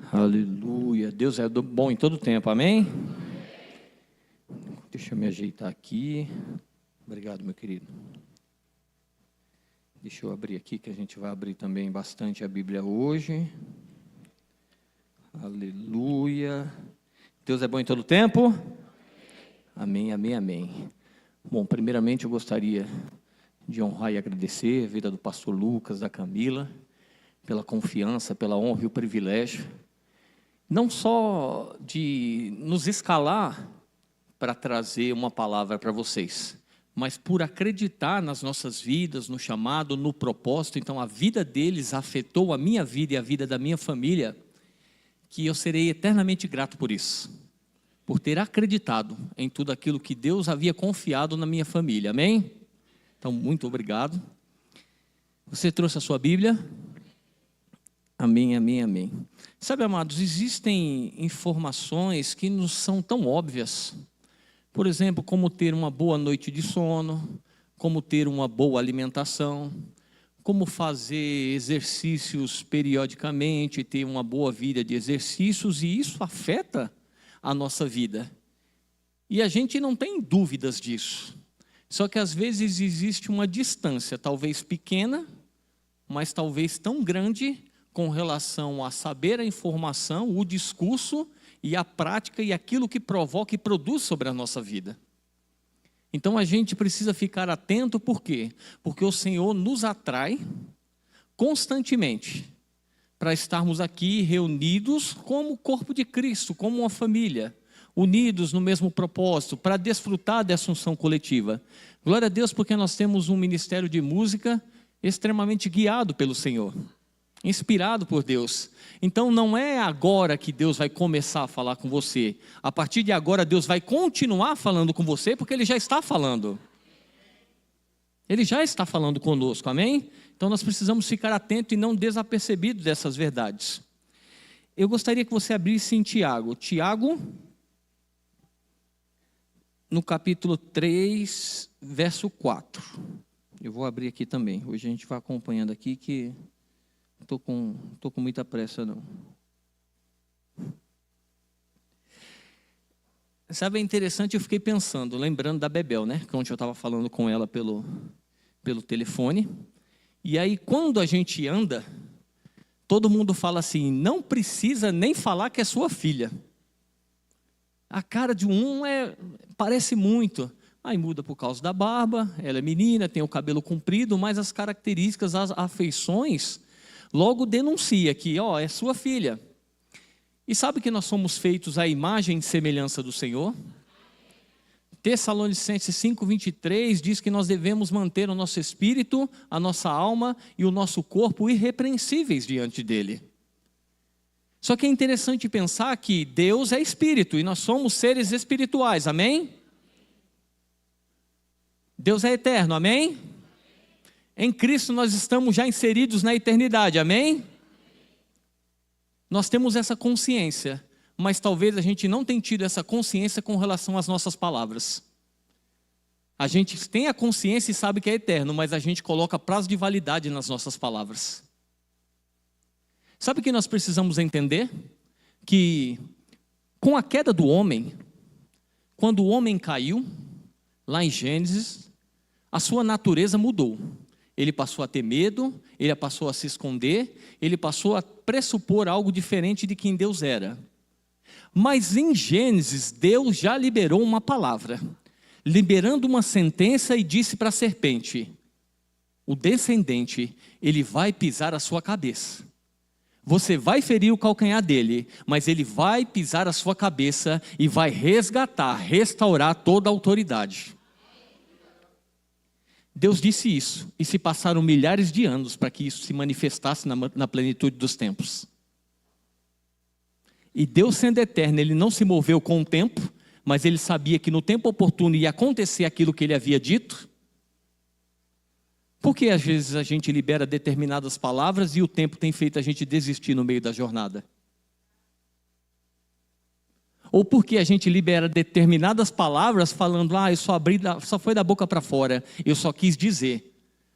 Aleluia. Deus é bom em todo tempo, amém? Deixa eu me ajeitar aqui. Obrigado, meu querido. Deixa eu abrir aqui, que a gente vai abrir também bastante a Bíblia hoje. Aleluia. Deus é bom em todo tempo? Amém, amém, amém. Bom, primeiramente eu gostaria de honrar e agradecer a vida do pastor Lucas, da Camila, pela confiança, pela honra e o privilégio, não só de nos escalar para trazer uma palavra para vocês, mas por acreditar nas nossas vidas, no chamado, no propósito. Então a vida deles afetou a minha vida e a vida da minha família, que eu serei eternamente grato por isso, por ter acreditado em tudo aquilo que Deus havia confiado na minha família, amém? Então muito obrigado. Você trouxe a sua Bíblia? Amém, amém, amém. Sabe, amados, existem informações que não são tão óbvias. Por exemplo, como ter uma boa noite de sono, como ter uma boa alimentação, como fazer exercícios periodicamente, ter uma boa vida de exercícios, e isso afeta a nossa vida. E a gente não tem dúvidas disso. Só que às vezes existe uma distância, talvez pequena, mas talvez tão grande, com relação a saber a informação, o discurso e a prática e aquilo que provoca e produz sobre a nossa vida. Então a gente precisa ficar atento, por quê? Porque o Senhor nos atrai constantemente para estarmos aqui reunidos como o corpo de Cristo, como uma família, unidos no mesmo propósito, para desfrutar dessa unção coletiva. Glória a Deus, porque nós temos um ministério de música extremamente guiado pelo Senhor, inspirado por Deus. Então não é agora que Deus vai começar a falar com você. A partir de agora Deus vai continuar falando com você, porque Ele já está falando. Ele já está falando conosco, amém? Então nós precisamos ficar atentos e não desapercebidos dessas verdades. Eu gostaria que você abrisse em Tiago. Tiago, no capítulo 3, verso 4. Eu vou abrir aqui também. Hoje a gente vai acompanhando aqui, que Tô com muita pressa, não. Sabe, é interessante, eu fiquei pensando, lembrando da Bebel, né? Que ontem eu estava falando com ela pelo telefone. E aí, quando a gente anda, todo mundo fala assim, não precisa nem falar que é sua filha. A cara de parece muito. Aí muda por causa da barba, ela é menina, tem o cabelo comprido, mas as características, as afeições, logo denuncia que, é sua filha. E sabe que nós somos feitos à imagem e semelhança do Senhor? Tessalonicenses 5:23 diz que nós devemos manter o nosso espírito, a nossa alma e o nosso corpo irrepreensíveis diante dele. Só que é interessante pensar que Deus é espírito e nós somos seres espirituais, amém? Deus é eterno, amém? Em Cristo nós estamos já inseridos na eternidade, amém? Nós temos essa consciência, mas talvez a gente não tenha tido essa consciência com relação às nossas palavras. A gente tem a consciência e sabe que é eterno, mas a gente coloca prazo de validade nas nossas palavras. Sabe o que nós precisamos entender? Que com a queda do homem, quando o homem caiu, lá em Gênesis, a sua natureza mudou. Ele passou a ter medo, ele passou a se esconder, ele passou a pressupor algo diferente de quem Deus era. Mas em Gênesis, Deus já liberou uma palavra, liberando uma sentença, e disse para a serpente, o descendente, ele vai pisar a sua cabeça. Você vai ferir o calcanhar dele, mas ele vai pisar a sua cabeça e vai resgatar, restaurar toda a autoridade. Deus disse isso, e se passaram milhares de anos para que isso se manifestasse na plenitude dos tempos. E Deus, sendo eterno, Ele não se moveu com o tempo, mas Ele sabia que no tempo oportuno ia acontecer aquilo que Ele havia dito. Por que às vezes a gente libera determinadas palavras e o tempo tem feito a gente desistir no meio da jornada? Ou porque a gente libera determinadas palavras falando, eu só foi da boca para fora, eu só quis dizer.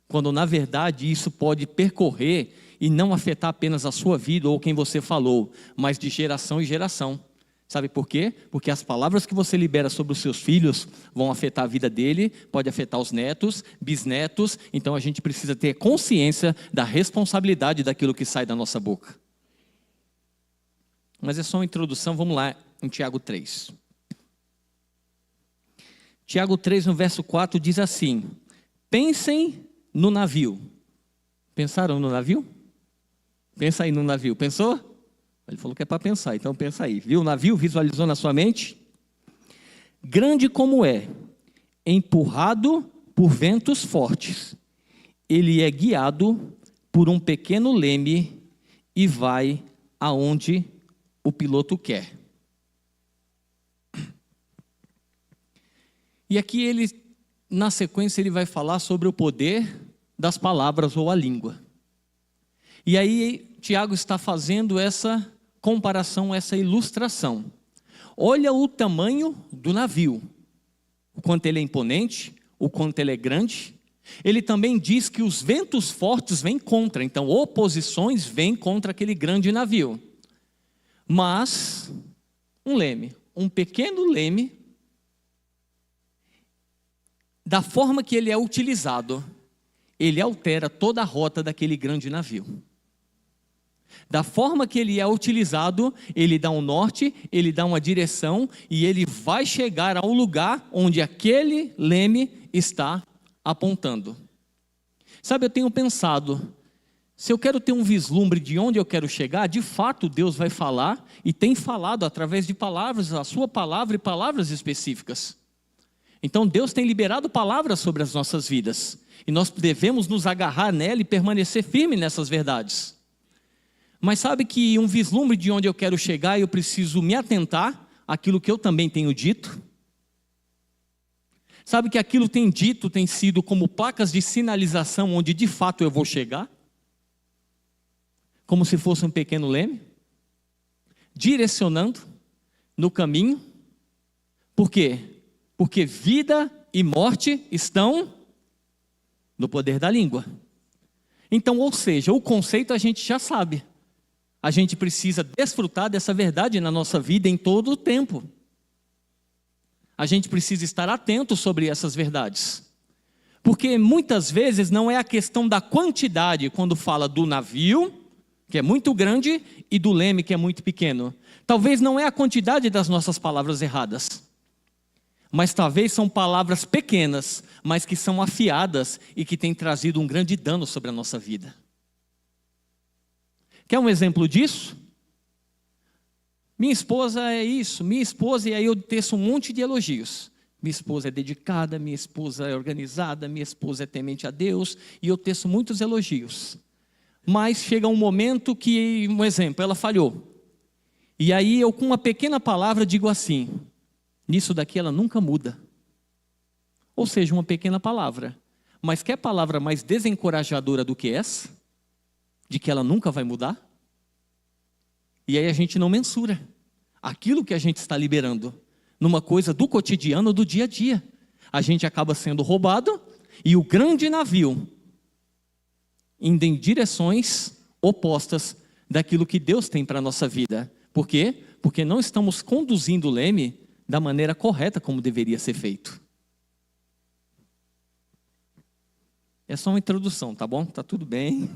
quando na verdade isso pode percorrer e não afetar apenas a sua vida ou quem você falou, mas de geração em geração. Sabe por quê? Porque as palavras que você libera sobre os seus filhos vão afetar a vida dele, pode afetar os netos, bisnetos. Então a gente precisa ter consciência da responsabilidade daquilo que sai da nossa boca. Mas é só uma introdução, vamos lá, em Tiago 3. Tiago 3, no verso 4, diz assim: pensem no navio. Pensaram no navio? Pensa aí no navio, pensou? Ele falou que é para pensar, então pensa aí. Viu o navio? Visualizou na sua mente? Grande como é, empurrado por ventos fortes, ele é guiado por um pequeno leme e vai aonde o piloto quer. E aqui ele, na sequência, ele vai falar sobre o poder das palavras ou a língua. E aí Tiago está fazendo essa comparação, essa ilustração. Olha o tamanho do navio, o quanto ele é imponente, o quanto ele é grande. Ele também diz que os ventos fortes vêm contra, então oposições vêm contra aquele grande navio. Mas um leme, um pequeno leme, da forma que ele é utilizado, ele altera toda a rota daquele grande navio. Da forma que ele é utilizado, ele dá um norte, ele dá uma direção e ele vai chegar ao lugar onde aquele leme está apontando. Sabe, eu tenho pensado, se eu quero ter um vislumbre de onde eu quero chegar, de fato Deus vai falar e tem falado através de palavras, a sua palavra e palavras específicas. Então Deus tem liberado palavras sobre as nossas vidas e nós devemos nos agarrar nela e permanecer firme nessas verdades. Mas sabe que um vislumbre de onde eu quero chegar, eu preciso me atentar àquilo que eu também tenho dito? Sabe que aquilo tem dito, tem sido como placas de sinalização onde de fato eu vou chegar? Como se fosse um pequeno leme, direcionando no caminho. Por quê? Porque vida e morte estão no poder da língua. Então, ou seja, o conceito a gente já sabe. A gente precisa desfrutar dessa verdade na nossa vida em todo o tempo. A gente precisa estar atento sobre essas verdades. Porque muitas vezes não é a questão da quantidade quando fala do navio, que é muito grande, e do leme, que é muito pequeno. Talvez não é a quantidade das nossas palavras erradas. Mas talvez são palavras pequenas, mas que são afiadas e que têm trazido um grande dano sobre a nossa vida. Quer um exemplo disso? Minha esposa é isso, minha esposa, e aí eu teço um monte de elogios. Minha esposa é dedicada, minha esposa é organizada, minha esposa é temente a Deus, e eu teço muitos elogios. Mas chega um momento que, um exemplo, ela falhou. E aí eu com uma pequena palavra digo assim, nisso daqui ela nunca muda. Ou seja, uma pequena palavra. Mas quer palavra mais desencorajadora do que essa? De que ela nunca vai mudar? E aí a gente não mensura aquilo que a gente está liberando numa coisa do cotidiano, do dia a dia. A gente acaba sendo roubado e o grande navio indo em direções opostas daquilo que Deus tem para a nossa vida. Por quê? Porque não estamos conduzindo o leme da maneira correta como deveria ser feito. É só uma introdução, tá bom? Tá tudo bem.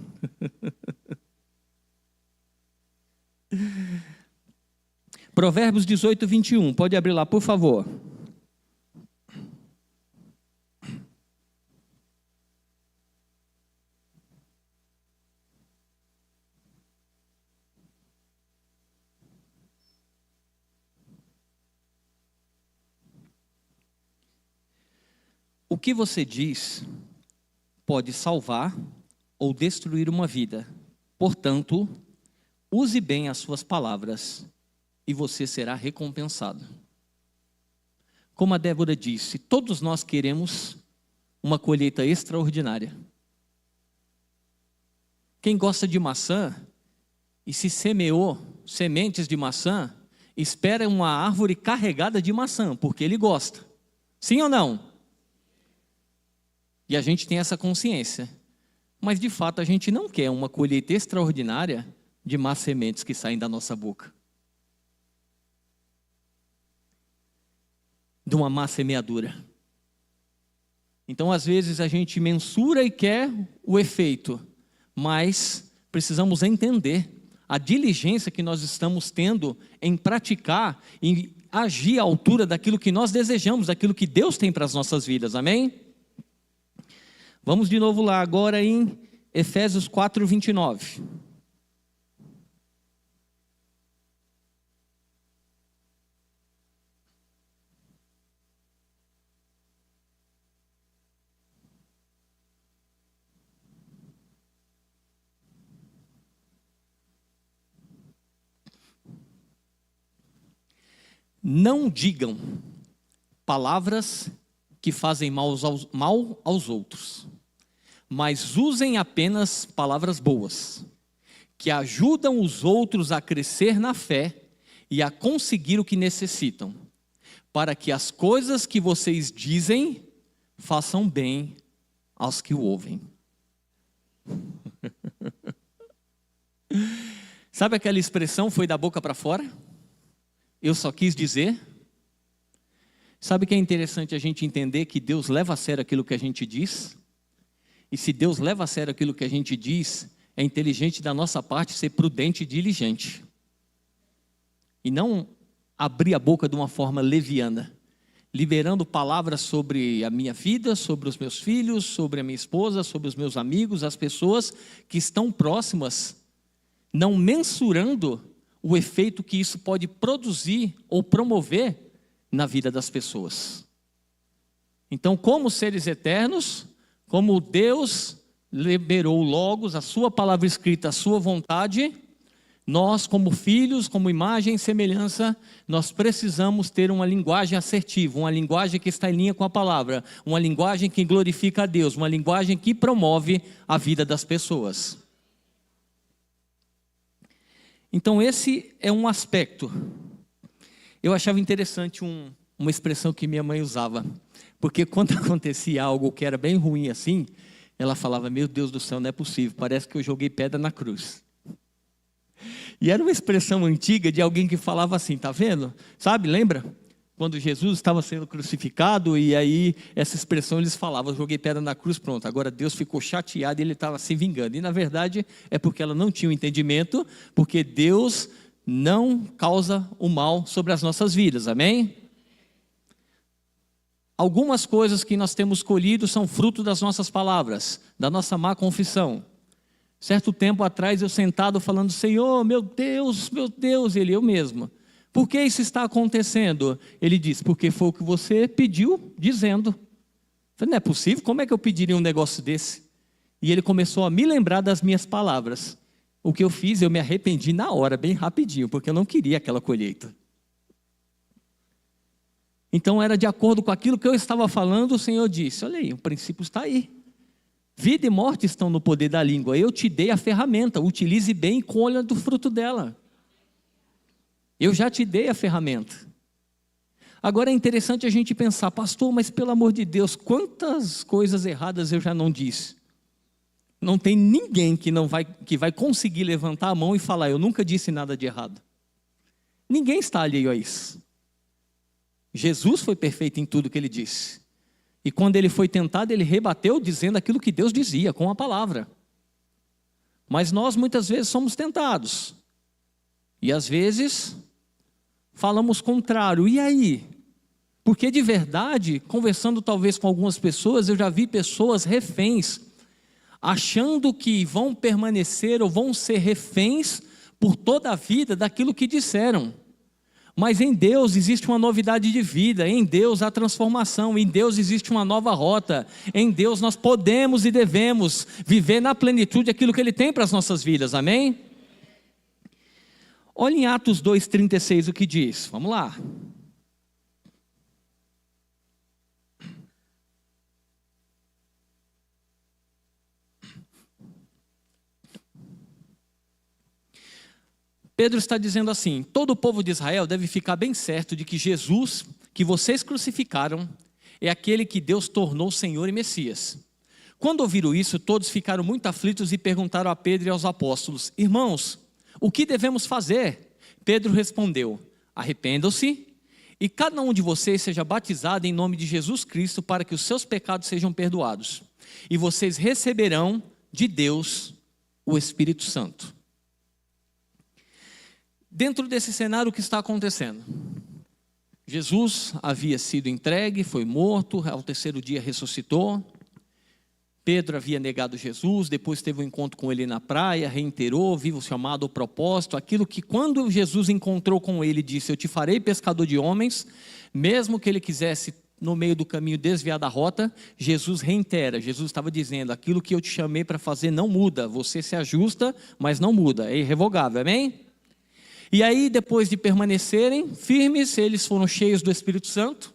Provérbios 18, 21. Pode abrir lá, por favor. O que você diz pode salvar ou destruir uma vida. Portanto, use bem as suas palavras e você será recompensado. Como a Débora disse, todos nós queremos uma colheita extraordinária. Quem gosta de maçã e se semeou sementes de maçã, espera uma árvore carregada de maçã, porque ele gosta. Sim ou não? E a gente tem essa consciência Mas de fato a gente não quer uma colheita extraordinária de más sementes que saem da nossa boca. De uma má semeadura. Então às vezes a gente mensura e quer o efeito, mas precisamos entender a diligência que nós estamos tendo em praticar, em agir à altura daquilo que nós desejamos, daquilo que Deus tem para as nossas vidas, amém? Vamos de novo lá, agora em Efésios 4, 29. Não digam palavras que fazem mal aos outros, mas usem apenas palavras boas, que ajudam os outros a crescer na fé e a conseguir o que necessitam, para que as coisas que vocês dizem façam bem aos que o ouvem. Sabe aquela expressão, foi da boca para fora? Eu só quis dizer. Sabe que é interessante a gente entender que Deus leva a sério aquilo que a gente diz? E se Deus leva a sério aquilo que a gente diz, é inteligente da nossa parte ser prudente e diligente. E não abrir a boca de uma forma leviana, liberando palavras sobre a minha vida, sobre os meus filhos, sobre a minha esposa, sobre os meus amigos, as pessoas que estão próximas, não mensurando o efeito que isso pode produzir ou promover na vida das pessoas. Então, como seres eternos, como Deus liberou o Logos, a sua palavra escrita, a sua vontade, nós como filhos, como imagem e semelhança, nós precisamos ter uma linguagem assertiva, uma linguagem que está em linha com a palavra, uma linguagem que glorifica a Deus, uma linguagem que promove a vida das pessoas. Então esse é um aspecto. Eu achava interessante uma expressão que minha mãe usava, porque quando acontecia algo que era bem ruim assim, ela falava, meu Deus do céu, não é possível, parece que eu joguei pedra na cruz. E era uma expressão antiga de alguém que falava assim, tá vendo? Sabe, lembra? Quando Jesus estava sendo crucificado e aí essa expressão eles falavam, eu joguei pedra na cruz, pronto, agora Deus ficou chateado e ele estava se vingando. E na verdade é porque ela não tinha o entendimento, porque Deus não causa o mal sobre as nossas vidas, amém? Algumas coisas que nós temos colhido são fruto das nossas palavras, da nossa má confissão. Certo tempo atrás eu sentado falando, Senhor, meu Deus, Ele, eu mesmo. Por que isso está acontecendo? Ele disse, porque foi o que você pediu, dizendo. Eu falei, não é possível, como é que eu pediria um negócio desse? E ele começou a me lembrar das minhas palavras. O que eu fiz, eu me arrependi na hora, bem rapidinho, porque eu não queria aquela colheita. Então era de acordo com aquilo que eu estava falando, o Senhor disse, olha aí, o princípio está aí. Vida e morte estão no poder da língua, eu te dei a ferramenta, utilize bem e colha do fruto dela. Eu já te dei a ferramenta. Agora é interessante a gente pensar, pastor, mas pelo amor de Deus, quantas coisas erradas eu já não disse? Não tem ninguém que vai conseguir levantar a mão e falar, eu nunca disse nada de errado. Ninguém está alheio a isso. Jesus foi perfeito em tudo que ele disse. E quando ele foi tentado, ele rebateu dizendo aquilo que Deus dizia, com a palavra. Mas nós muitas vezes somos tentados. E às vezes falamos contrário. E aí? Porque de verdade, conversando talvez com algumas pessoas, eu já vi pessoas reféns, achando que vão permanecer ou vão ser reféns por toda a vida daquilo que disseram. Mas em Deus existe uma novidade de vida, em Deus há transformação, em Deus existe uma nova rota, em Deus nós podemos e devemos viver na plenitude aquilo que Ele tem para as nossas vidas, amém? Olha em Atos 2,36 o que diz, vamos lá. Pedro está dizendo assim, todo o povo de Israel deve ficar bem certo de que Jesus, que vocês crucificaram, é aquele que Deus tornou Senhor e Messias. Quando ouviram isso, todos ficaram muito aflitos e perguntaram a Pedro e aos apóstolos: irmãos, o que devemos fazer? Pedro respondeu: arrependam-se e cada um de vocês seja batizado em nome de Jesus Cristo para que os seus pecados sejam perdoados. E vocês receberão de Deus o Espírito Santo. Dentro desse cenário, o que está acontecendo? Jesus havia sido entregue, foi morto, ao terceiro dia ressuscitou. Pedro havia negado Jesus, depois teve um encontro com ele na praia, reiterou, vivo chamado o propósito, aquilo que quando Jesus encontrou com ele, disse: eu te farei pescador de homens, mesmo que ele quisesse no meio do caminho desviar da rota, Jesus reitera, Jesus estava dizendo: aquilo que eu te chamei para fazer não muda, você se ajusta, mas não muda, é irrevogável, amém? E aí, depois de permanecerem firmes, eles foram cheios do Espírito Santo.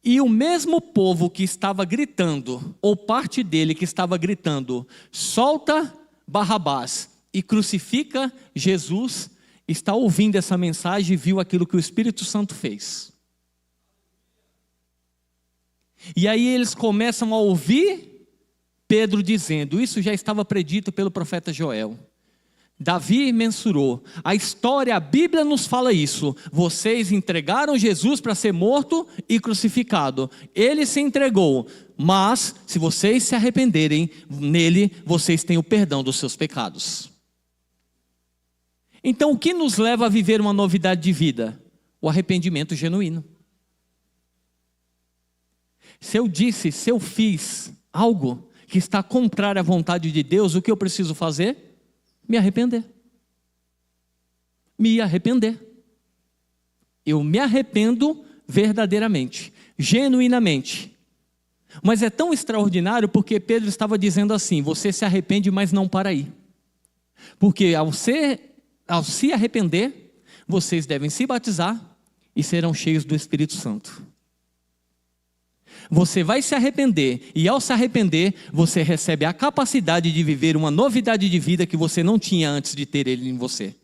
E o mesmo povo que estava gritando, ou parte dele que estava gritando: solta Barrabás e crucifica Jesus, está ouvindo essa mensagem e viu aquilo que o Espírito Santo fez. E aí eles começam a ouvir Pedro dizendo: isso já estava predito pelo profeta Joel. Davi mensurou, a história, a Bíblia nos fala isso, vocês entregaram Jesus para ser morto e crucificado, ele se entregou, mas se vocês se arrependerem, nele vocês têm o perdão dos seus pecados. Então o que nos leva a viver uma novidade de vida? O arrependimento genuíno. Se eu fiz algo que está contrário à vontade de Deus, o que eu preciso fazer? Me arrepender. Me arrepender. Eu me arrependo verdadeiramente, genuinamente. Mas é tão extraordinário porque Pedro estava dizendo assim: você se arrepende, mas não para aí. Porque ao se arrepender, vocês devem se batizar e serão cheios do Espírito Santo. Você vai se arrepender, e ao se arrepender, você recebe a capacidade de viver uma novidade de vida que você não tinha antes de ter ele em você.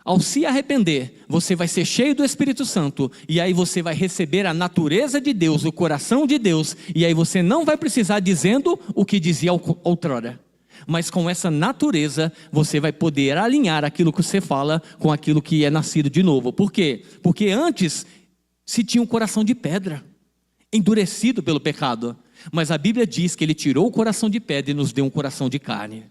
Ao se arrepender, você vai ser cheio do Espírito Santo, e aí você vai receber a natureza de Deus, o coração de Deus, e aí você não vai precisar dizendo o que dizia outrora. Mas com essa natureza, você vai poder alinhar aquilo que você fala com aquilo que é nascido de novo. Por quê? Porque antes se tinha um coração de pedra, endurecido pelo pecado. Mas a Bíblia diz que ele tirou o coração de pedra e nos deu um coração de carne.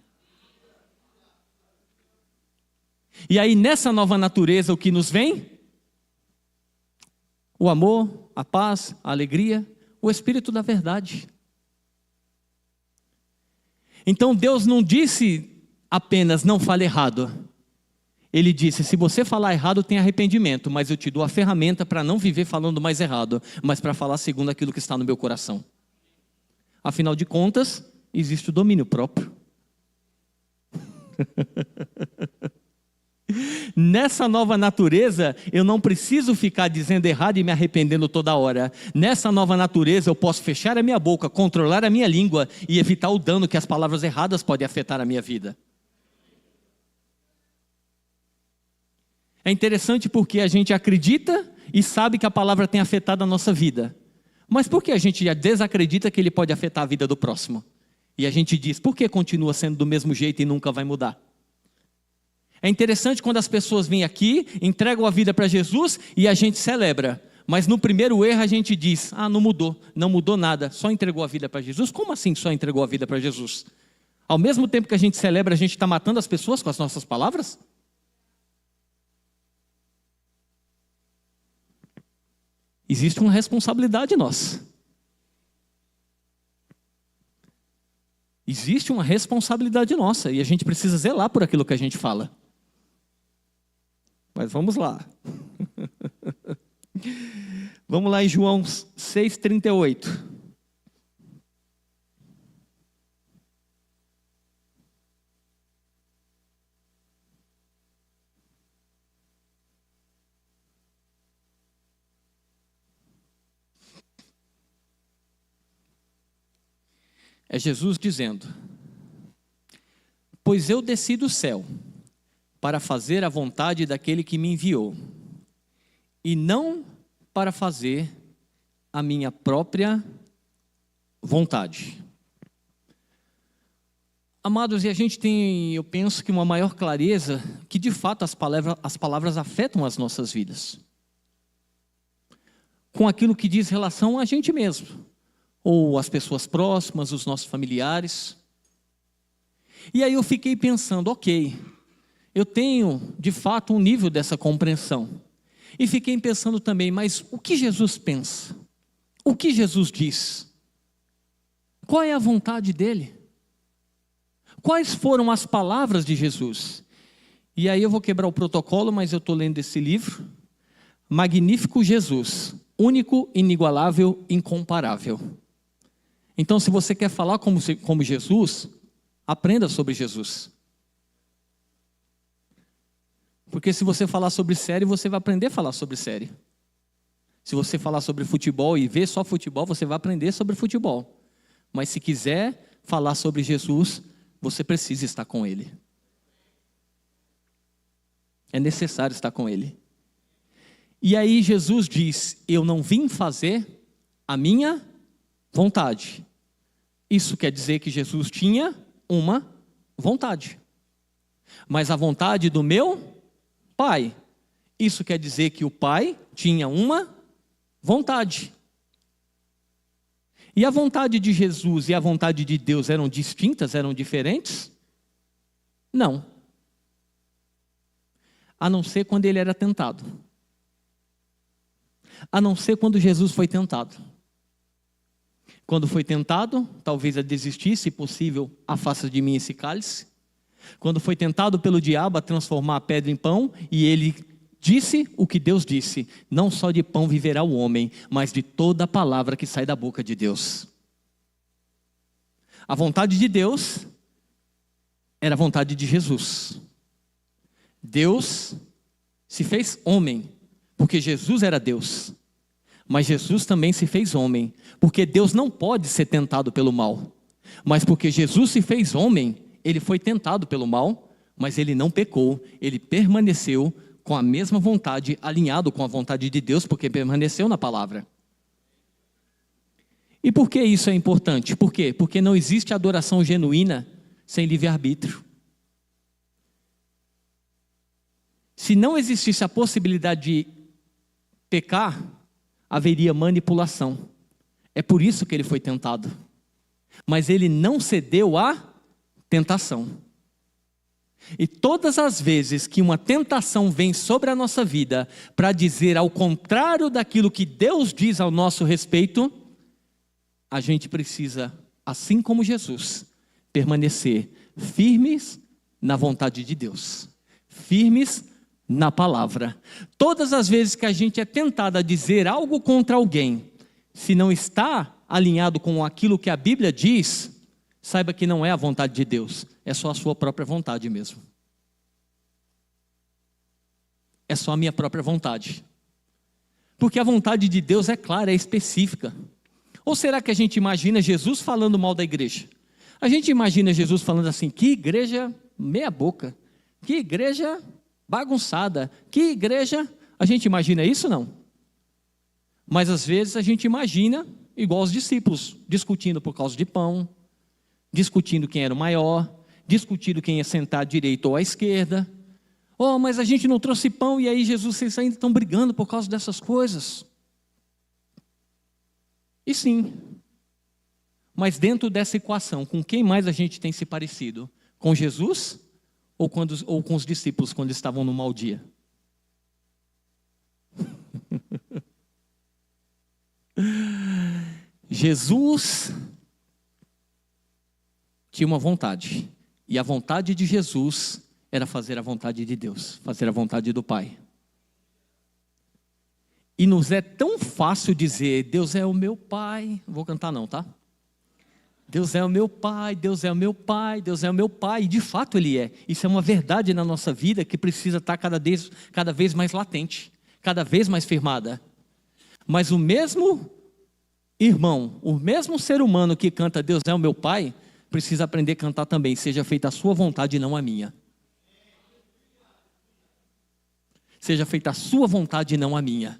E aí nessa nova natureza o que nos vem? O amor, a paz, a alegria, o Espírito da verdade. Então Deus não disse apenas não fale errado. Ele disse: se você falar errado tem arrependimento, mas eu te dou a ferramenta para não viver falando mais errado, mas para falar segundo aquilo que está no meu coração. Afinal de contas, existe o domínio próprio. Nessa nova natureza, eu não preciso ficar dizendo errado e me arrependendo toda hora. Nessa nova natureza, eu posso fechar a minha boca, controlar a minha língua e evitar o dano que as palavras erradas podem afetar a minha vida. É interessante porque a gente acredita e sabe que a palavra tem afetado a nossa vida. Mas por que a gente já desacredita que ele pode afetar a vida do próximo? E a gente diz: por que continua sendo do mesmo jeito e nunca vai mudar? É interessante quando as pessoas vêm aqui, entregam a vida para Jesus e a gente celebra. Mas no primeiro erro a gente diz: não mudou nada, só entregou a vida para Jesus. Como assim só entregou a vida para Jesus? Ao mesmo tempo que a gente celebra, a gente está matando as pessoas com as nossas palavras? Existe uma responsabilidade nossa. Existe uma responsabilidade nossa e a gente precisa zelar por aquilo que a gente fala. Mas vamos lá. Vamos lá em João 6,38. É Jesus dizendo: pois eu desci do céu para fazer a vontade daquele que me enviou, e não para fazer a minha própria vontade. Amados, e a gente tem, eu penso que uma maior clareza, que de fato as palavras afetam as nossas vidas. Com aquilo que diz relação a gente mesmo, ou as pessoas próximas, os nossos familiares. E aí eu fiquei pensando, ok, eu tenho de fato um nível dessa compreensão. E fiquei pensando também, mas o que Jesus pensa? O que Jesus diz? Qual é a vontade dele? Quais foram as palavras de Jesus? E aí eu vou quebrar o protocolo, mas eu estou lendo esse livro. Magnífico Jesus, único, inigualável, incomparável. Então, se você quer falar como Jesus, aprenda sobre Jesus. Porque se você falar sobre série, você vai aprender a falar sobre série. Se você falar sobre futebol e ver só futebol, você vai aprender sobre futebol. Mas se quiser falar sobre Jesus, você precisa estar com Ele. É necessário estar com Ele. E aí Jesus diz, eu não vim fazer a minha vontade. Isso quer dizer que Jesus tinha uma vontade. Mas a vontade do meu Pai. Isso quer dizer que o Pai tinha uma vontade. E a vontade de Jesus e a vontade de Deus eram distintas, eram diferentes? Não. A não ser quando ele era tentado. A não ser quando Jesus foi tentado. Quando foi tentado, talvez a desistir, se possível, afasta de mim esse cálice. Quando foi tentado pelo diabo a transformar a pedra em pão, e ele disse o que Deus disse, não só de pão viverá o homem, mas de toda a palavra que sai da boca de Deus. A vontade de Deus era a vontade de Jesus. Deus se fez homem, porque Jesus era Deus. Mas Jesus também se fez homem, porque Deus não pode ser tentado pelo mal. Mas porque Jesus se fez homem, ele foi tentado pelo mal, mas ele não pecou, ele permaneceu com a mesma vontade, alinhado com a vontade de Deus, porque permaneceu na palavra. E por que isso é importante? Por quê? Porque não existe adoração genuína sem livre-arbítrio. Se não existisse a possibilidade de pecar, haveria manipulação. É por isso que ele foi tentado. Mas ele não cedeu à tentação. E todas as vezes que uma tentação vem sobre a nossa vida para dizer ao contrário daquilo que Deus diz ao nosso respeito, a gente precisa, assim como Jesus, permanecer firmes na vontade de Deus, firmes na palavra. Todas as vezes que a gente é tentado a dizer algo contra alguém, se não está alinhado com aquilo que a Bíblia diz, saiba que não é a vontade de Deus, é só a sua própria vontade mesmo. É só a minha própria vontade. Porque a vontade de Deus é clara, é específica. Ou será que a gente imagina Jesus falando mal da igreja? A gente imagina Jesus falando assim, que igreja meia boca, que igreja bagunçada, que igreja... A gente imagina isso, não? Mas às vezes a gente imagina, igual os discípulos, discutindo por causa de pão, discutindo quem era o maior, discutindo quem ia sentar à direita ou à esquerda. Oh, mas a gente não trouxe pão, e aí Jesus, vocês ainda estão brigando por causa dessas coisas. E sim, mas dentro dessa equação, com quem mais a gente tem se parecido? Com Jesus ou com os discípulos quando estavam no mau dia? Jesus tinha uma vontade, e a vontade de Jesus era fazer a vontade de Deus, fazer a vontade do Pai. E nos é tão fácil dizer, Deus é o meu Pai, não vou cantar não, tá? Deus é o meu Pai, Deus é o meu Pai, Deus é o meu Pai, e de fato Ele é. Isso é uma verdade na nossa vida que precisa estar cada vez mais latente, cada vez mais firmada. Mas o mesmo irmão, o mesmo ser humano que canta Deus é o meu Pai, precisa aprender a cantar também, seja feita a sua vontade e não a minha. Seja feita a sua vontade e não a minha.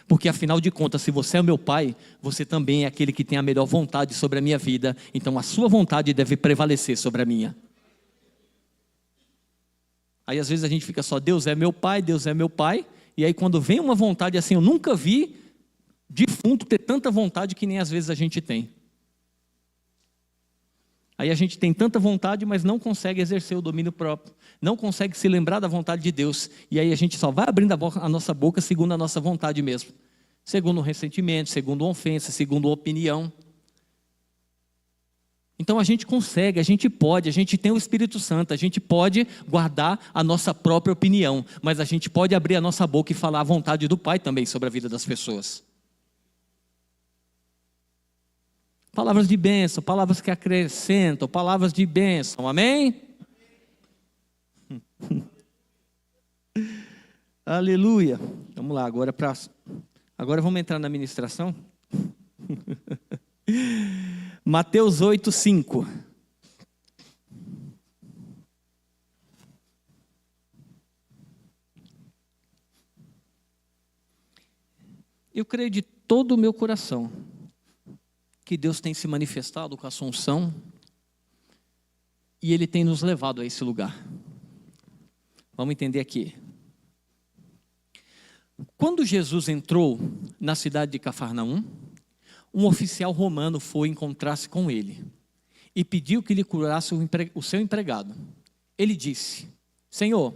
Porque afinal de contas, se você é o meu pai, você também é aquele que tem a melhor vontade sobre a minha vida. Então a sua vontade deve prevalecer sobre a minha. Aí às vezes a gente fica só, Deus é meu pai, Deus é meu pai. E aí quando vem uma vontade assim, eu nunca vi defunto ter tanta vontade que nem às vezes a gente tem. Aí a gente tem tanta vontade, mas não consegue exercer o domínio próprio. Não consegue se lembrar da vontade de Deus. E aí a gente só vai abrindo a nossa boca segundo a nossa vontade mesmo. Segundo o ressentimento, segundo a ofensa, segundo a opinião. Então a gente consegue, a gente pode, a gente tem o Espírito Santo, a gente pode guardar a nossa própria opinião. Mas a gente pode abrir a nossa boca e falar a vontade do Pai também sobre a vida das pessoas. Palavras de bênção, palavras que acrescentam, palavras de bênção, amém? Aleluia. Vamos lá, agora vamos entrar na ministração. Mateus 8:5. Eu creio de todo o meu coração que Deus tem se manifestado com a sua unção e Ele tem nos levado a esse lugar. Vamos entender aqui. Quando Jesus entrou na cidade de Cafarnaum, um oficial romano foi encontrar-se com ele e pediu que lhe curasse o seu empregado. Ele disse: Senhor,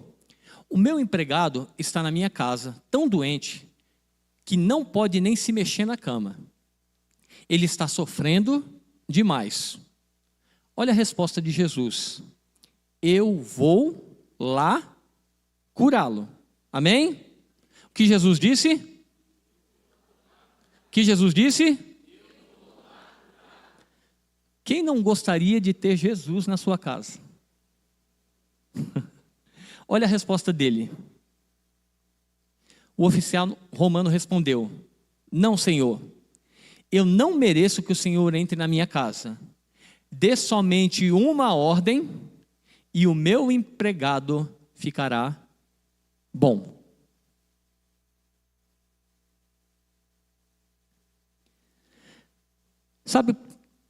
o meu empregado está na minha casa, tão doente, que não pode nem se mexer na cama. Ele está sofrendo demais. Olha a resposta de Jesus: eu vou lá curá-lo. Amém? O que Jesus disse? O que Jesus disse? Quem não gostaria de ter Jesus na sua casa? Olha a resposta dele. O oficial romano respondeu: não, Senhor, eu não mereço que o Senhor entre na minha casa. Dê somente uma ordem e o meu empregado ficará bom. Sabe,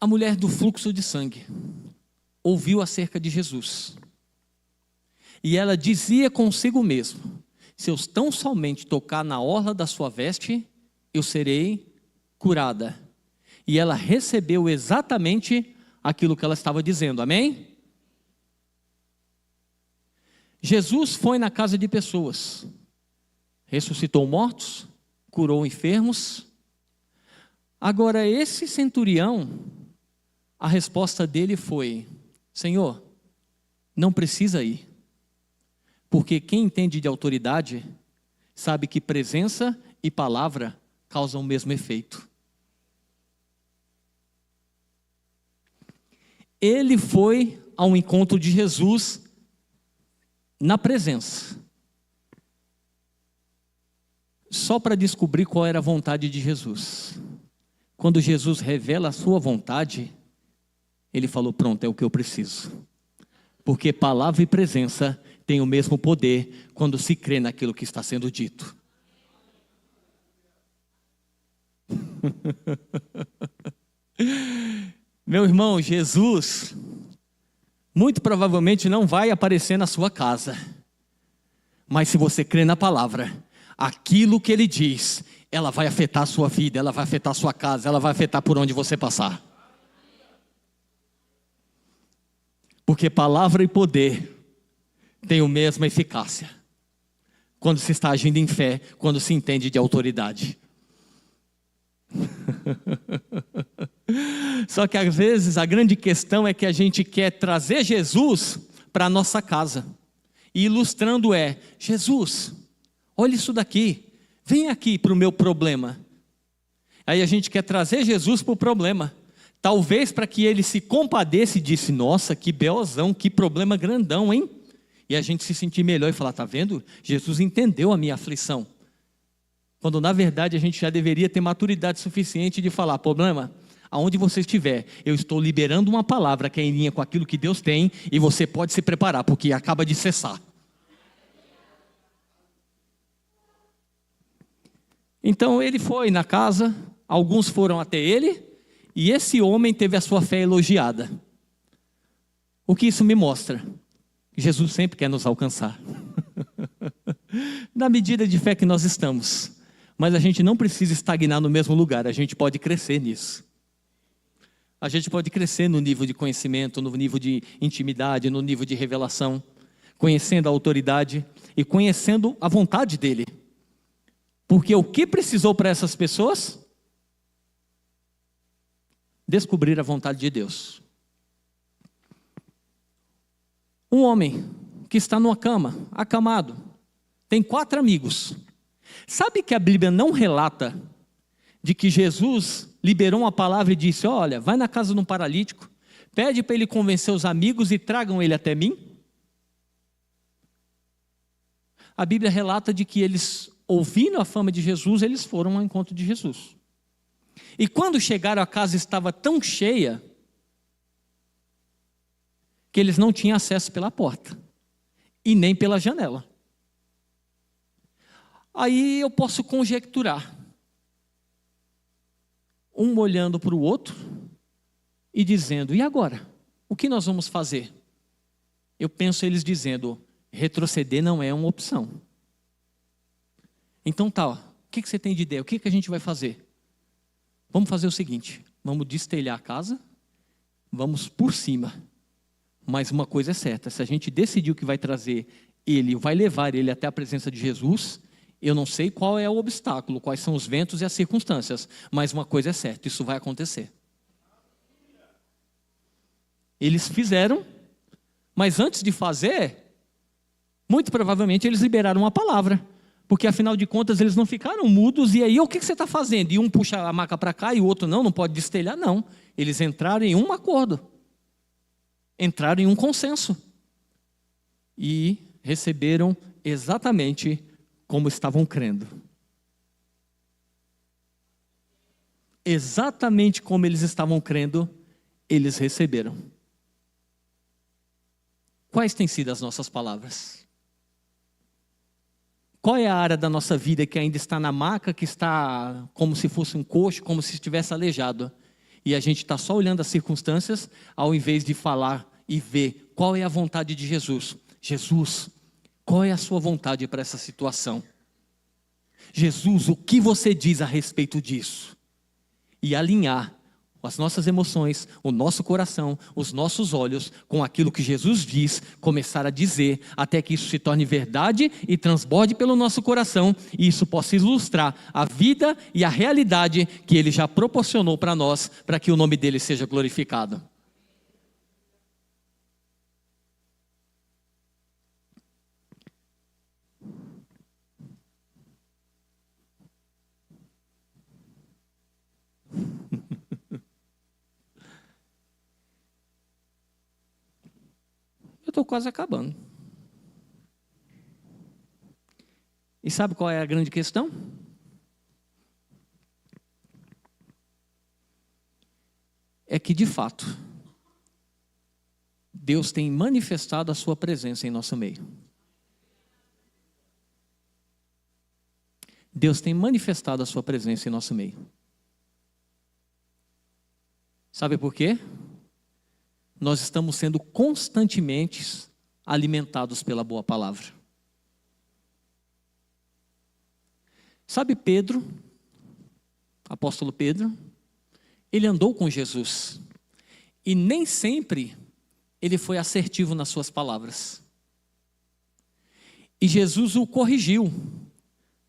a mulher do fluxo de sangue ouviu acerca de Jesus. E ela dizia consigo mesma: se eu tão somente tocar na orla da sua veste, eu serei curada. E ela recebeu exatamente aquilo que ela estava dizendo, amém? Jesus foi na casa de pessoas, ressuscitou mortos, curou enfermos. Agora esse centurião, a resposta dele foi: Senhor, não precisa ir, porque quem entende de autoridade sabe que presença e palavra causam o mesmo efeito. Ele foi ao encontro de Jesus na presença, só para descobrir qual era a vontade de Jesus. Quando Jesus revela a sua vontade, ele falou: pronto, é o que eu preciso. Porque palavra e presença têm o mesmo poder quando se crê naquilo que está sendo dito. Meu irmão, Jesus muito provavelmente não vai aparecer na sua casa. Mas se você crê na palavra, aquilo que ele diz, ela vai afetar a sua vida, ela vai afetar a sua casa, ela vai afetar por onde você passar. Porque palavra e poder têm a mesma eficácia quando se está agindo em fé, quando se entende de autoridade. Só que às vezes a grande questão é que a gente quer trazer Jesus para a nossa casa. E ilustrando Jesus, olha isso daqui, vem aqui para o meu problema. Aí a gente quer trazer Jesus para o problema. Talvez para que ele se compadeça e disse: nossa, que beozão, que problema grandão, hein? E a gente se sentir melhor e falar: tá vendo? Jesus entendeu a minha aflição. Quando na verdade a gente já deveria ter maturidade suficiente de falar: problema, aonde você estiver, eu estou liberando uma palavra que é em linha com aquilo que Deus tem, e você pode se preparar, porque acaba de cessar. Então ele foi na casa, alguns foram até ele, e esse homem teve a sua fé elogiada. O que isso me mostra? Jesus sempre quer nos alcançar. Na medida de fé que nós estamos. Mas a gente não precisa estagnar no mesmo lugar, a gente pode crescer nisso. A gente pode crescer no nível de conhecimento, no nível de intimidade, no nível de revelação, conhecendo a autoridade e conhecendo a vontade dele. Porque o que precisou para essas pessoas? Descobrir a vontade de Deus. Um homem que está numa cama, acamado, tem 4 amigos. Sabe que a Bíblia não relata de que Jesus liberou uma palavra e disse: olha, vai na casa de um paralítico, pede para ele convencer os amigos e tragam ele até mim? A Bíblia relata de que eles, ouvindo a fama de Jesus, eles foram ao encontro de Jesus. E quando chegaram, a casa estava tão cheia que eles não tinham acesso pela porta e nem pela janela. Aí eu posso conjecturar, um olhando para o outro e dizendo: e agora? O que nós vamos fazer? Eu penso eles dizendo: retroceder não é uma opção. Então tá, o que você tem de ideia? O que a gente vai fazer? Vamos fazer o seguinte, vamos destelhar a casa, vamos por cima. Mas uma coisa é certa, se a gente decidir que vai trazer ele, vai levar ele até a presença de Jesus, eu não sei qual é o obstáculo, quais são os ventos e as circunstâncias, mas uma coisa é certa, isso vai acontecer. Eles fizeram, mas antes de fazer, muito provavelmente eles liberaram uma palavra, porque afinal de contas eles não ficaram mudos, e aí o que você está fazendo? E um puxa a maca para cá e o outro não pode destelhar, não. Eles entraram em um acordo, entraram em um consenso, e receberam exatamente como estavam crendo. Exatamente como eles estavam crendo, eles receberam. Quais têm sido as nossas palavras? Qual é a área da nossa vida que ainda está na maca, que está como se fosse um coxo, como se estivesse aleijado? E a gente está só olhando as circunstâncias, ao invés de falar e ver qual é a vontade de Jesus. Jesus, qual é a sua vontade para essa situação? Jesus, o que você diz a respeito disso? E alinhar as nossas emoções, o nosso coração, os nossos olhos com aquilo que Jesus diz, começar a dizer, até que isso se torne verdade e transborde pelo nosso coração, e isso possa ilustrar a vida e a realidade que Ele já proporcionou para nós, para que o nome dEle seja glorificado. Eu estou quase acabando. E sabe qual é a grande questão? É que, de fato, Deus tem manifestado a sua presença em nosso meio. Deus tem manifestado a sua presença em nosso meio. Sabe por quê? Nós estamos sendo constantemente alimentados pela boa palavra. Sabe Pedro, apóstolo Pedro, ele andou com Jesus e nem sempre ele foi assertivo nas suas palavras. E Jesus o corrigiu,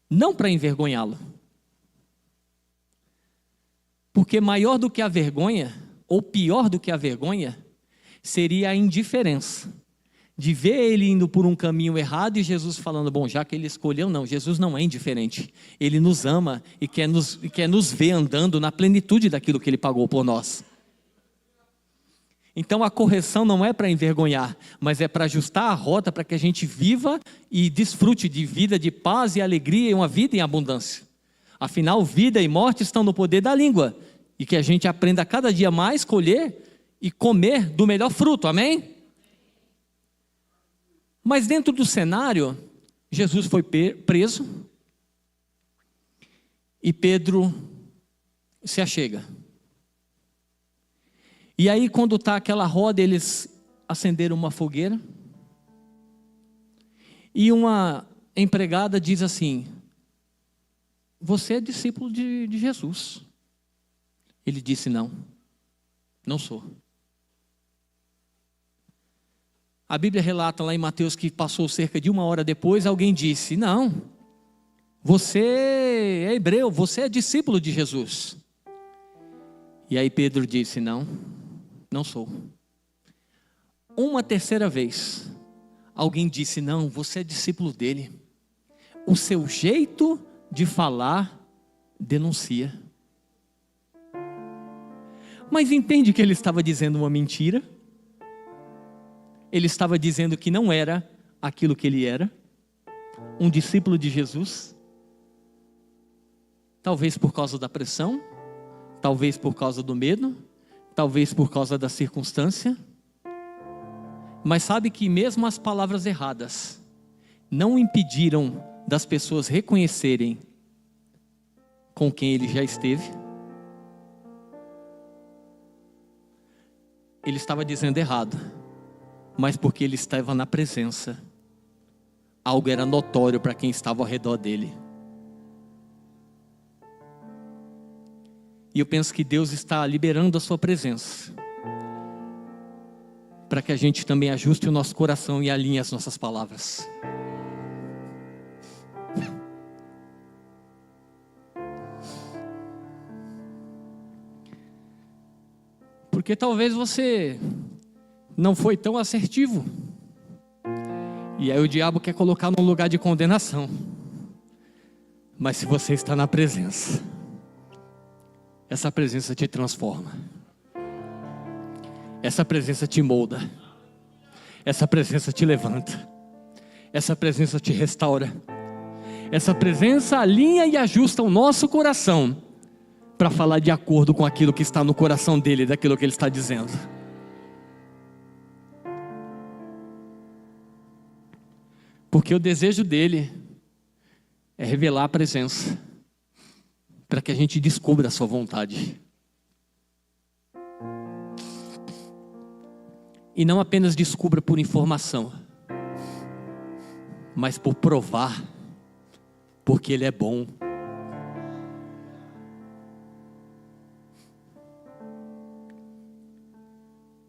não para envergonhá-lo, porque maior do que a vergonha, ou pior do que a vergonha, seria a indiferença, de ver ele indo por um caminho errado e Jesus falando: bom, já que ele escolheu, não, Jesus não é indiferente, ele nos ama e quer nos ver andando na plenitude daquilo que ele pagou por nós. Então a correção não é para envergonhar, mas é para ajustar a rota, para que a gente viva e desfrute de vida, de paz e alegria, e uma vida em abundância. Afinal, vida e morte estão no poder da língua, e que a gente aprenda cada dia mais a colher e comer do melhor fruto, amém? Mas dentro do cenário, Jesus foi preso, E Pedro se achega. E aí, quando está aquela roda, eles acenderam uma fogueira. E uma empregada diz assim: você é discípulo de Jesus? Ele disse: não, não sou. A Bíblia relata lá em Mateus que passou cerca de 1 hora depois, alguém disse: não, você é hebreu, você é discípulo de Jesus. E aí Pedro disse: não, não sou. Uma terceira vez, alguém disse: não, você é discípulo dele. O seu jeito de falar denuncia. Mas entende que ele estava dizendo uma mentira? Ele estava dizendo que não era aquilo que ele era, um discípulo de Jesus. Talvez por causa da pressão, talvez por causa do medo, talvez por causa da circunstância. Mas sabe que mesmo as palavras erradas não impediram das pessoas reconhecerem com quem ele já esteve. Ele estava dizendo errado, mas porque ele estava na presença, algo era notório para quem estava ao redor dele. E eu penso que Deus está liberando a sua presença, para que a gente também ajuste o nosso coração e alinhe as nossas palavras. Porque talvez você não foi tão assertivo, e aí o diabo quer colocar num lugar de condenação. Mas se você está na presença, essa presença te transforma, essa presença te molda, essa presença te levanta, essa presença te restaura, essa presença alinha e ajusta o nosso coração para falar de acordo com aquilo que está no coração dele, daquilo que ele está dizendo. Porque o desejo dele é revelar a presença, para que a gente descubra a sua vontade. E não apenas descubra por informação, mas por provar, porque ele é bom.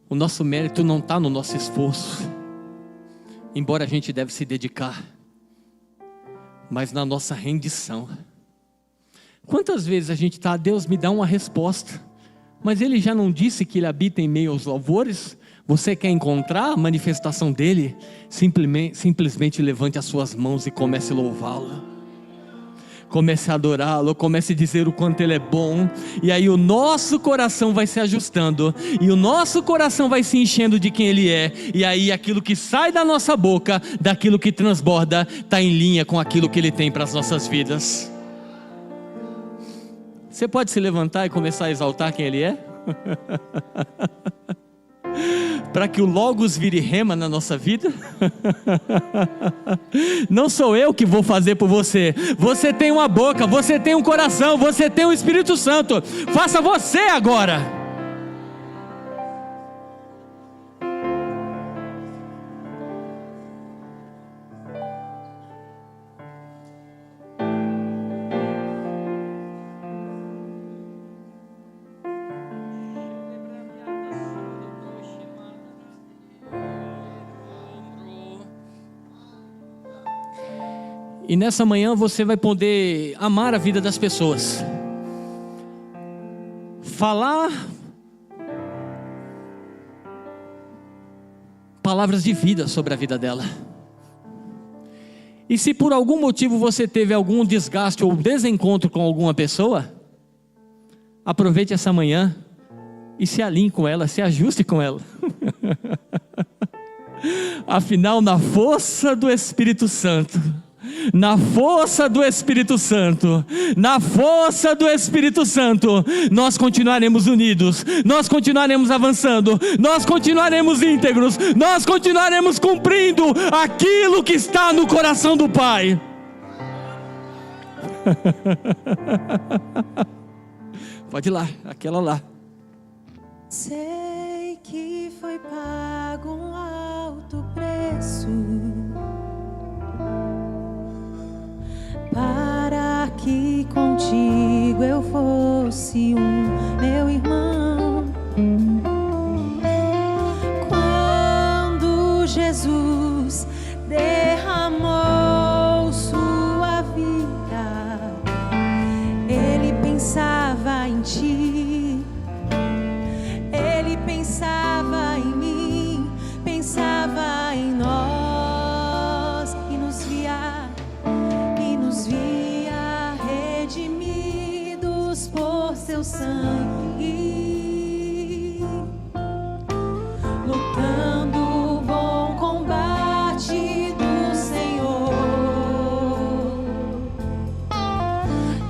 O nosso mérito não está no nosso esforço, embora a gente deve se dedicar, mas na nossa rendição. Quantas vezes a gente está: Deus me dá uma resposta, mas Ele já não disse que Ele habita em meio aos louvores? Você quer encontrar a manifestação dEle? Simplesmente levante as suas mãos e comece a louvá-lo. Comece a adorá-lo, comece a dizer o quanto Ele é bom. E aí o nosso coração vai se ajustando, e o nosso coração vai se enchendo de quem Ele é. E aí aquilo que sai da nossa boca, daquilo que transborda, está em linha com aquilo que Ele tem para as nossas vidas. Você pode se levantar e começar a exaltar quem Ele é? Para que o Logos vire rema na nossa vida. Não sou eu que vou fazer por você. Você tem uma boca, você tem um coração, você tem o Espírito Santo. Faça você agora. E nessa manhã você vai poder amar a vida das pessoas, falar palavras de vida sobre a vida dela. E se por algum motivo você teve algum desgaste ou desencontro com alguma pessoa, aproveite essa manhã e se alinhe com ela, se ajuste com ela. Afinal, na força do Espírito Santo, na força do Espírito Santo, na força do Espírito Santo, nós continuaremos unidos, nós continuaremos avançando, nós continuaremos íntegros, nós continuaremos cumprindo aquilo que está no coração do Pai. Pode ir lá, aquela lá. Sei que foi pago um alto preço para que contigo eu fosse meu irmão. Quando Jesus derramou sua vida, Ele pensava em ti, Ele pensava em mim, pensava em nós e nos via redimidos por seu sangue, lutando o bom combate do Senhor,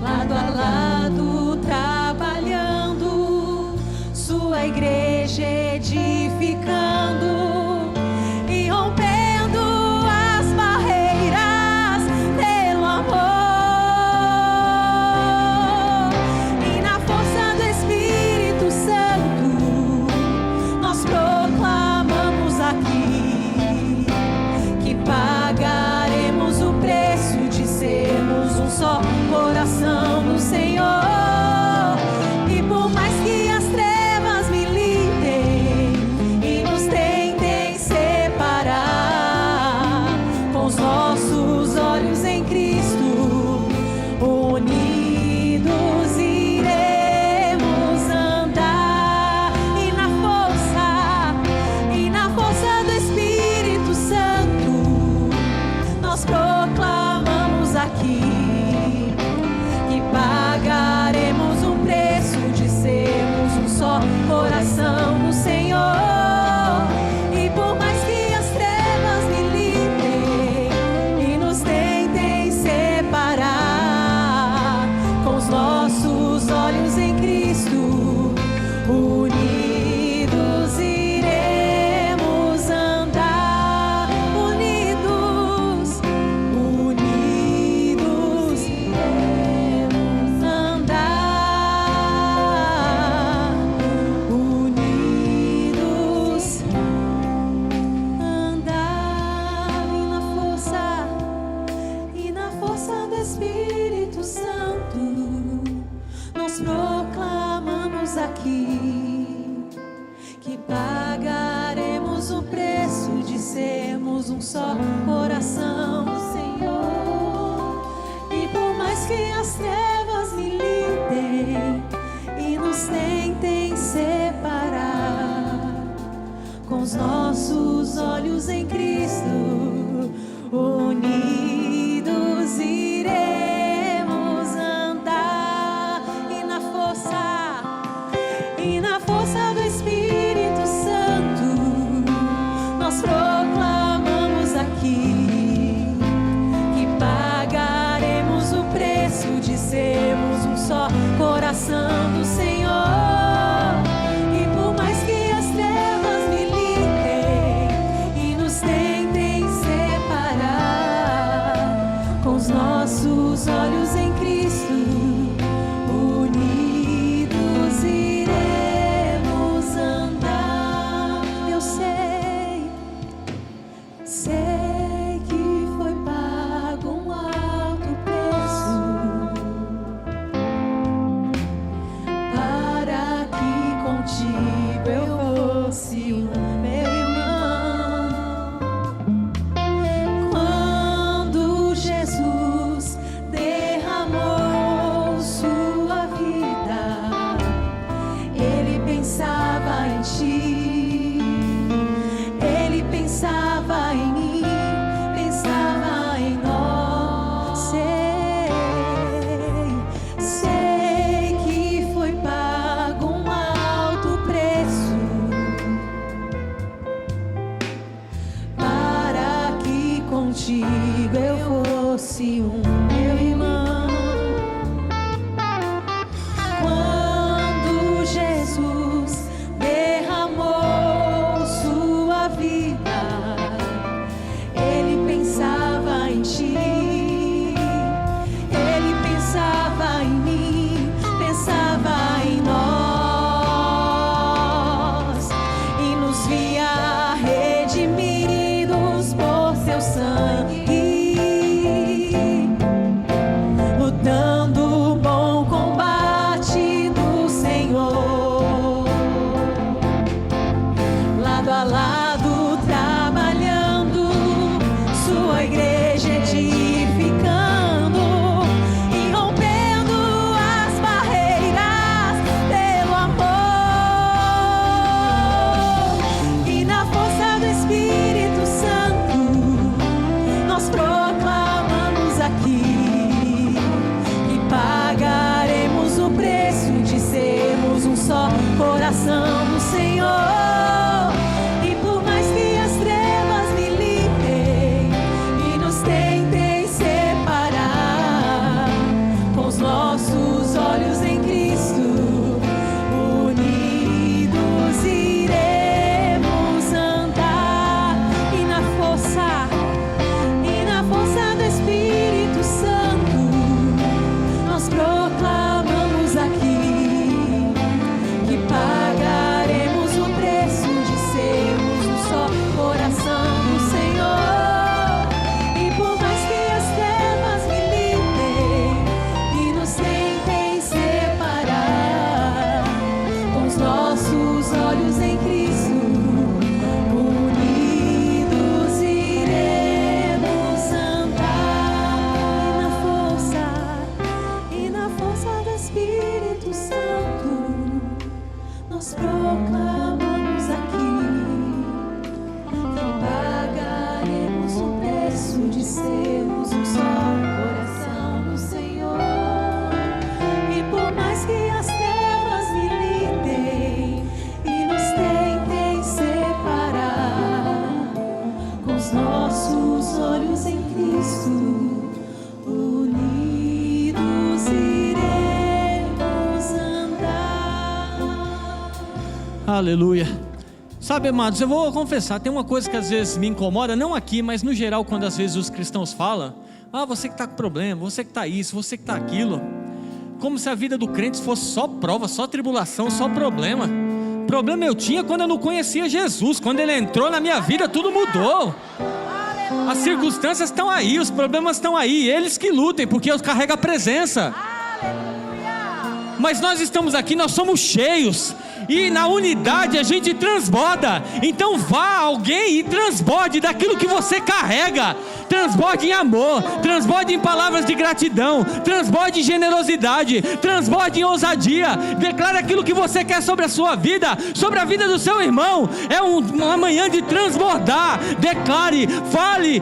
lado a lado trabalhando, sua igreja edificando e rompendo as barreiras pelo amor. E na força do Espírito Santo nós proclamamos aqui que pagaremos o preço de sermos um só coração no Senhor. E por mais que as trevas militem e nos tentem separar, com os nossos olhos em Cristo, unidos iremos andar. E na força do Espírito Santo nós proclamamos aqui que pagaremos o preço de sermos um só coração no Senhor. E por mais que as trevas militem e nos tentem separar, com os nossos olhos em Cristo, unidos iremos andar. Unidos iremos andar. Unidos andar. E na força do Espírito Santo nós proclamamos aqui que pagaremos o preço de sermos um só coração do Senhor. E por mais que as trevas militem e nos tentem separar, com os nossos olhos em Cristo, unidos iremos andar. E na força do Espírito Santo nós proclamamos aqui que pagaremos o preço de sermos um só coração do Senhor. E por mais que as trevas militem e nos tentem separar, com os nossos olhos em Cristo, unidos iremos coração do Senhor. E por mais que as trevas militem e nos tentem separar, com os nossos olhos em Cristo, unidos iremos andar. E na força do Espírito Santo, nós proclamamos aqui que pagaremos o preço de sermos um só coração do Senhor. E por mais que as trevas militem e nos tentem separar, com os nossos olhos em Cristo, unidos iremos andar. E na força do Espírito Santo, nós proclamamos aqui que pagaremos o preço de sermos um só coração do Senhor. E por mais que as trevas militem e nos tentem separar, com os nossos olhos em Cristo, unidos iremos andar. Aleluia. Sabe, amados, eu vou confessar, tem uma coisa que às vezes me incomoda, não aqui, mas no geral, quando às vezes os cristãos falam: ah, você que está com problema, você que está isso, você que está aquilo, como se a vida do crente fosse só prova, só tribulação, só problema. Problema eu tinha quando eu não conhecia Jesus. Quando Ele entrou na minha vida, tudo mudou. As circunstâncias estão aí, os problemas estão aí, eles que lutem, porque eu carrego a presença. Mas nós estamos aqui, nós somos cheios, e na unidade a gente transborda. Então vá alguém e transborde daquilo que você carrega. Transborde em amor, transborde em palavras de gratidão, transborde em generosidade, transborde em ousadia. Declare aquilo que você quer sobre a sua vida, sobre a vida do seu irmão. É uma manhã de transbordar. Declare, fale,